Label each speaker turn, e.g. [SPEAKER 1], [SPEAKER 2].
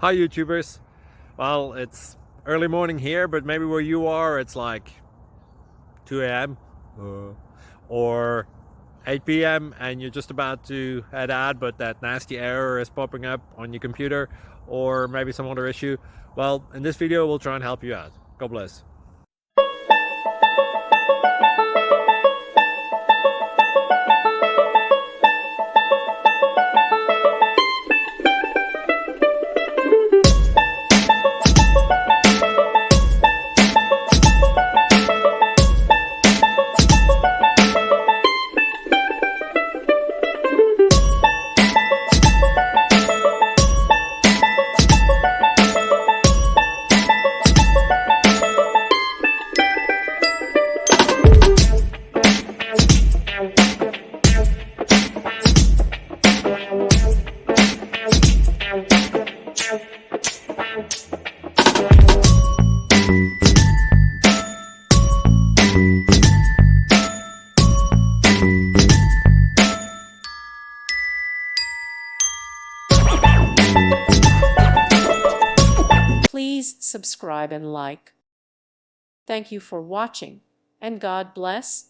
[SPEAKER 1] Hi YouTubers. Well, it's early morning here, but maybe where you are it's like 2 a.m. Or 8 p.m. and you're just about to head out, but that nasty error is popping up on your computer, or maybe some other issue. Well, in this video we'll try and help you out. God bless.
[SPEAKER 2] Please subscribe and like. Thank you for watching, and God bless.